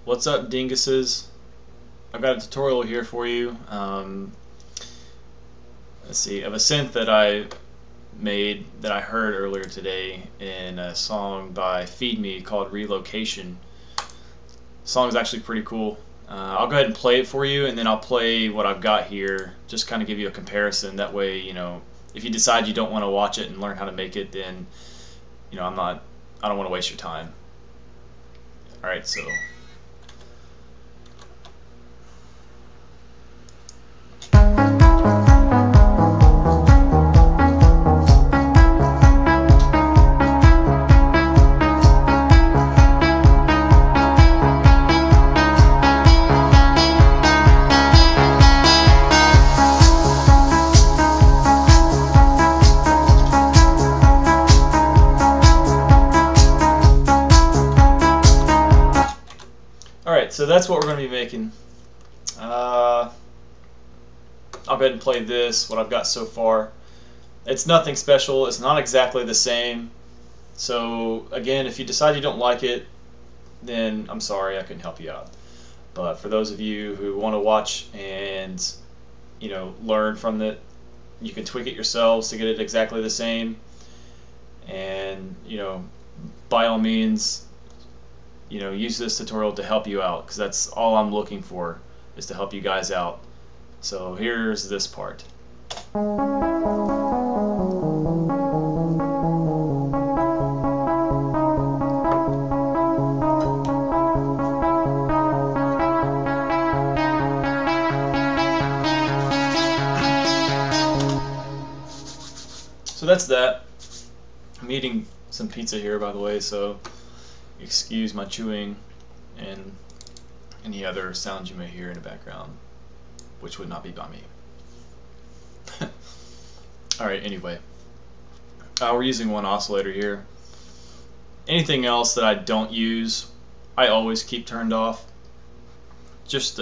What's up, dinguses? I've got a tutorial here for you. Let's see, of a synth that I made that I heard earlier today in a song by Feed Me called Relocation. The song is actually pretty cool. I'll go ahead and play it for you, and then I'll play what I've got here, just kind of give you a comparison. That way, you know, if you decide you don't want to watch it and learn how to make it, then, you know, I don't want to waste your time. Alright, so so that's what we're going to be making. I'll go ahead and play this, what I've got so far. It's nothing special. It's not exactly the same. So again, if you decide you don't like it, then I'm sorry, I couldn't help you out. But for those of you who want to watch and, you know, learn from it, you can tweak it yourselves to get it exactly the same. And, you know, by all means, you know, use this tutorial to help you out, because that's all I'm looking for, is to help you guys out. So here's this part. So that's that. I'm eating some pizza here, by the way, so excuse my chewing and any other sounds you may hear in the background, which would not be by me. Alright, anyway. We're using one oscillator here. Anything else that I don't use, I always keep turned off. Just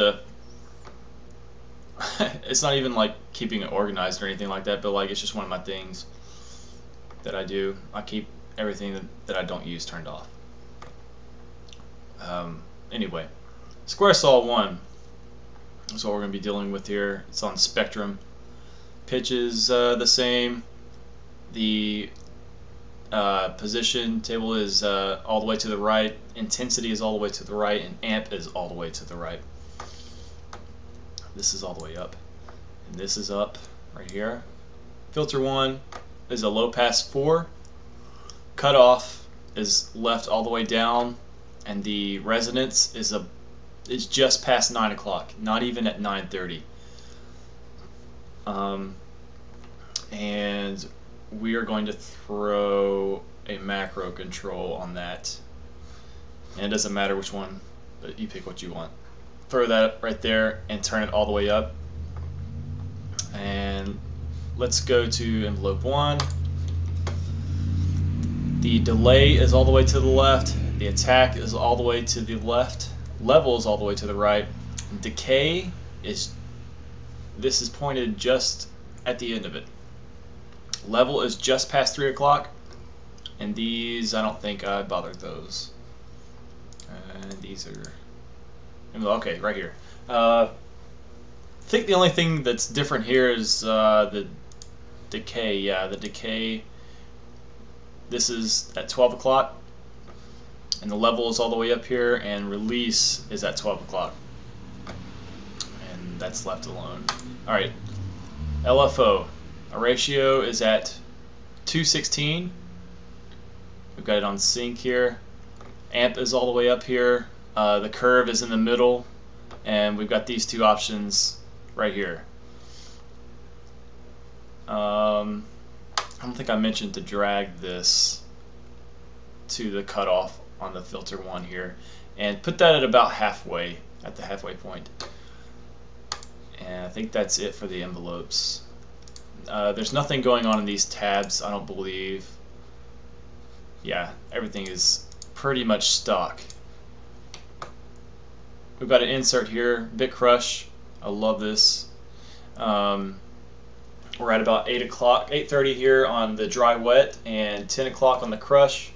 it's not even like keeping it organized or anything like that, but like it's just one of my things that I do. I keep everything that I don't use turned off. Anyway, square saw 1 is what we're going to be dealing with here. It's on spectrum. Pitch is the same. The position table is all the way to the right. Intensity is all the way to the right, and amp is all the way to the right. This is all the way up, and this is up right here. Filter 1 is a low pass 4. Cutoff is left all the way down, and the resonance is just past 9 o'clock, not even at 9:30. And we are going to throw a macro control on that, and it doesn't matter which one, but you pick what you want. Throw that right there and turn it all the way up. And let's go to envelope 1. The delay is all the way to the left. The attack is all the way to the left. Level is all the way to the right. Decay is, this is pointed just at the end of it. Level is just past 3 o'clock. And these, I don't think I bothered those. And these are, okay, right here. I think the only thing that's different here is the decay. Yeah, the decay. This is at 12 o'clock. And the level is all the way up here, and release is at 12 o'clock. And that's left alone. Alright, LFO. Our ratio is at 2:16. We've got it on sync here. Amp is all the way up here. The curve is in the middle. And we've got these two options right here. I don't think I mentioned to drag this to the cutoff on the filter 1 here, and put that at about halfway, at the halfway point. And I think that's it for the envelopes. There's nothing going on in these tabs, I don't believe. Yeah, everything is pretty much stock. We've got an insert here, Bit Crush. I love this. We're at about 8 o'clock, 8:30 here on the dry wet, and 10 o'clock on the crush.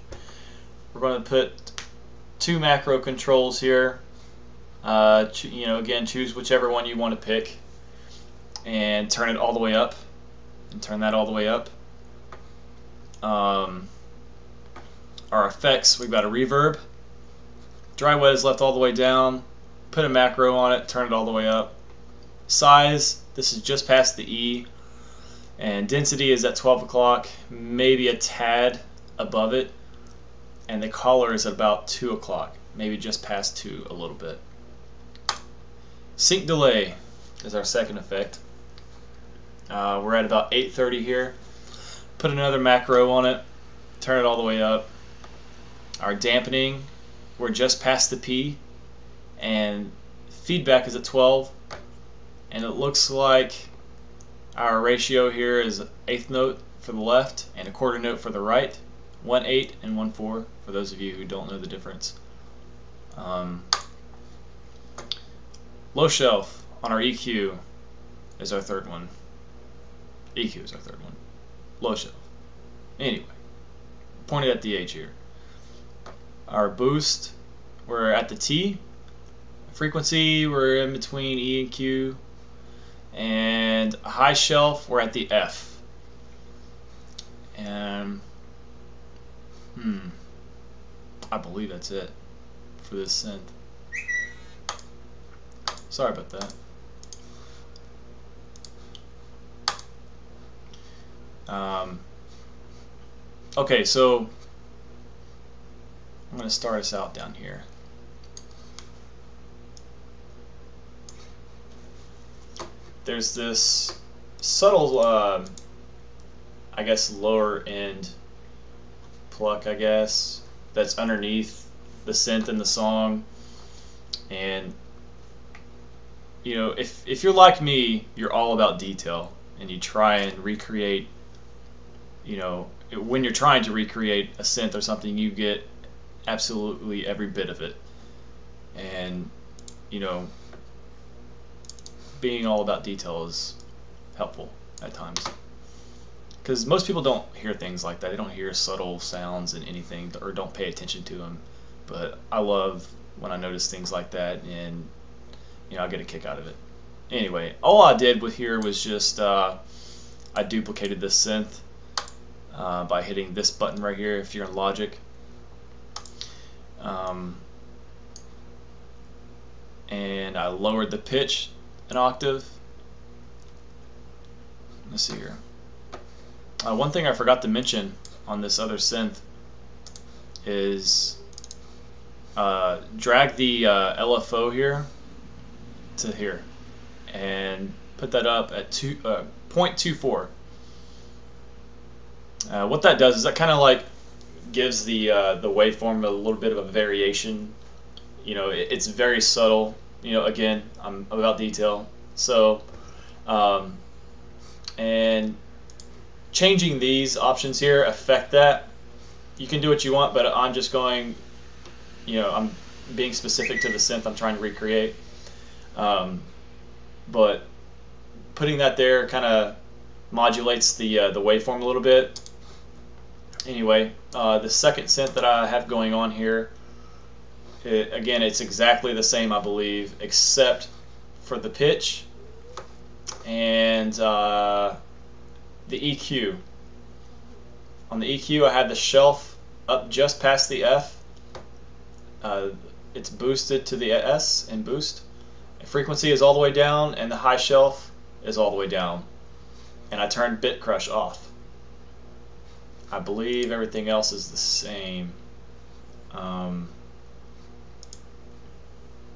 We're going to put two macro controls here. You know, again, choose whichever one you want to pick and turn it all the way up, and turn that all the way up. Our effects, we've got a reverb. Dry wet is left all the way down. Put a macro on it, turn it all the way up. Size, this is just past the E. And density is at 12 o'clock, maybe a tad above it. And the color is at about 2 o'clock, maybe just past 2 a little bit. Sync delay is our second effect. We're at about 8:30 here. Put another macro on it, turn it all the way up. Our dampening, we're just past the P, and feedback is at 12, and it looks like our ratio here is eighth note for the left and a quarter note for the right, 1/8 and 1/4 for those of you who don't know the difference. Low shelf on our EQ is our third one. EQ is our third one. Low shelf. Anyway, pointed at the H here. Our boost, we're at the T. Frequency, we're in between E and Q. And high shelf, we're at the F. And I believe that's it for this synth. Sorry about that. Okay, so I'm going to start us out down here. There's this subtle, I guess, lower end pluck, I guess, that's underneath the synth in the song. And you know, if you're like me, you're all about detail, and you try and recreate, you know, when you're trying to recreate a synth or something, you get absolutely every bit of it. And you know, being all about detail is helpful at times, because most people don't hear things like that. They don't hear subtle sounds in anything, or don't pay attention to them. But I love when I notice things like that, and you know, I get a kick out of it. Anyway, all I did with here was just I duplicated this synth by hitting this button right here if you're in Logic. And I lowered the pitch an octave. Let's see here. One thing I forgot to mention on this other synth is drag the LFO here to here and put that up at 0.24. What that does is that kind of like gives the waveform a little bit of a variation. You know, it's very subtle. You know, again, I'm about detail. So, and changing these options here affect that. You can do what you want, but I'm just going, you know, I'm being specific to the synth I'm trying to recreate. But putting that there kind of modulates the waveform a little bit. Anyway, the second synth that I have going on here, again, it's exactly the same, I believe, except for the pitch and the EQ. On the EQ, I had the shelf up just past the F. It's boosted to the S in boost. Frequency is all the way down, and the high shelf is all the way down. And I turned bit crush off. I believe everything else is the same.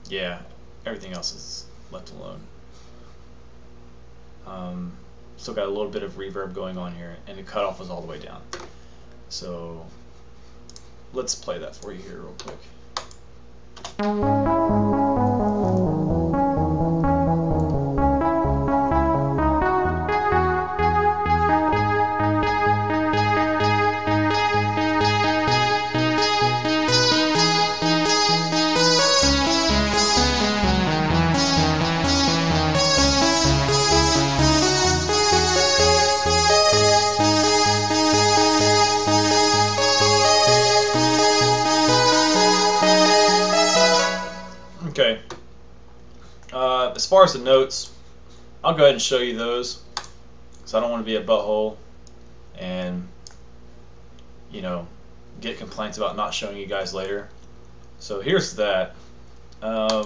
Yeah, everything else is left alone. Still got a little bit of reverb going on here, and the cutoff was all the way down. So let's play that for you here real quick. Okay, As far as the notes, I'll go ahead and show you those, because I don't want to be a butthole and, you know, get complaints about not showing you guys later. So here's that. Yeah,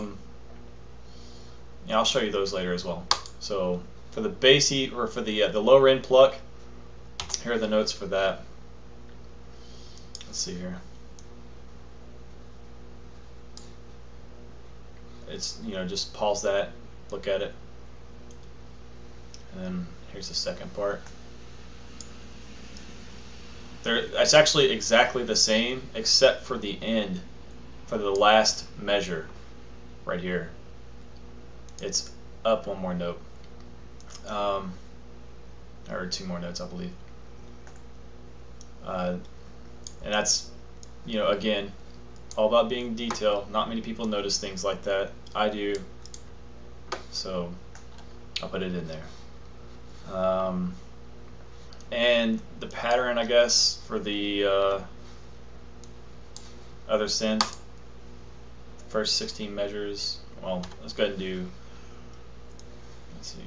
I'll show you those later as well. So for the bassy, or for the lower end pluck, here are the notes for that. Let's see here. It's, you know, just pause that, look at it, and then here's the second part. It's actually exactly the same except for the end, for the last measure right here. It's up one more note, or two more notes, I believe. And that's, you know, again, all about being detailed. Not many people notice things like that. I do, so I'll put it in there. And the pattern, I guess, for the other synth, first 16 measures. Well, let's go ahead and do, let's see.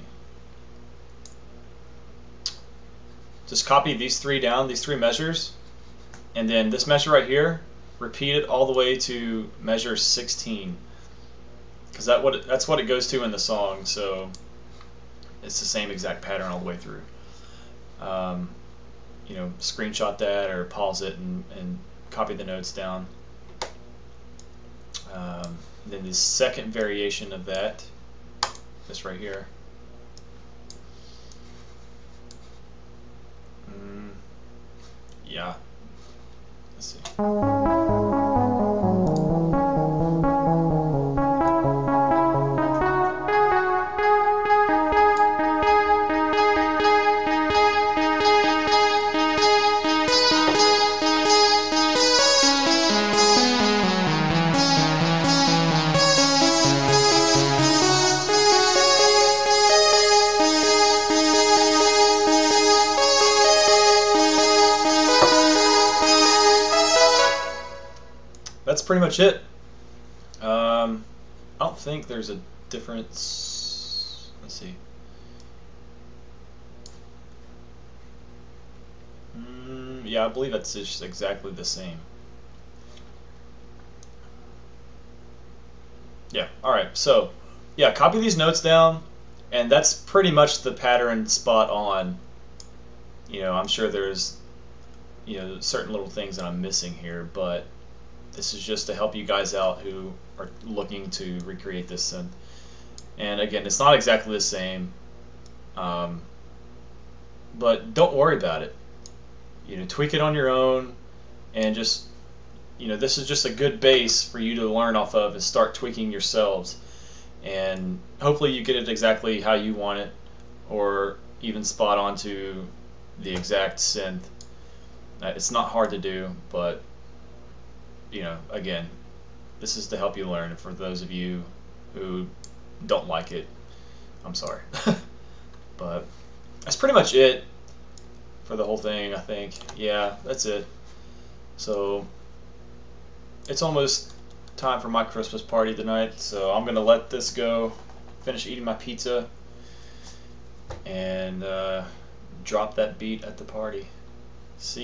Just copy these three down, these three measures, and then this measure right here, repeat it all the way to measure 16, because that's what it goes to in the song. So it's the same exact pattern all the way through. You know, screenshot that or pause it and copy the notes down. Then the second variation of that, this right here. Yeah. Let's see. That's pretty much it. I don't think there's a difference. Let's see. Yeah, I believe it's just exactly the same. Yeah, alright, so yeah, copy these notes down, and that's pretty much the pattern spot on. You know, I'm sure there's, you know, certain little things that I'm missing here, but this is just to help you guys out who are looking to recreate this synth. And again, it's not exactly the same, but don't worry about it. You know, tweak it on your own, and just, you know, this is just a good base for you to learn off of and start tweaking yourselves. And hopefully you get it exactly how you want it, or even spot onto the exact synth. It's not hard to do, but you know, again, this is to help you learn. And for those of you who don't like it, I'm sorry. But that's pretty much it for the whole thing, I think. Yeah, that's it. So it's almost time for my Christmas party tonight, so I'm gonna let this go, finish eating my pizza, and drop that beat at the party. See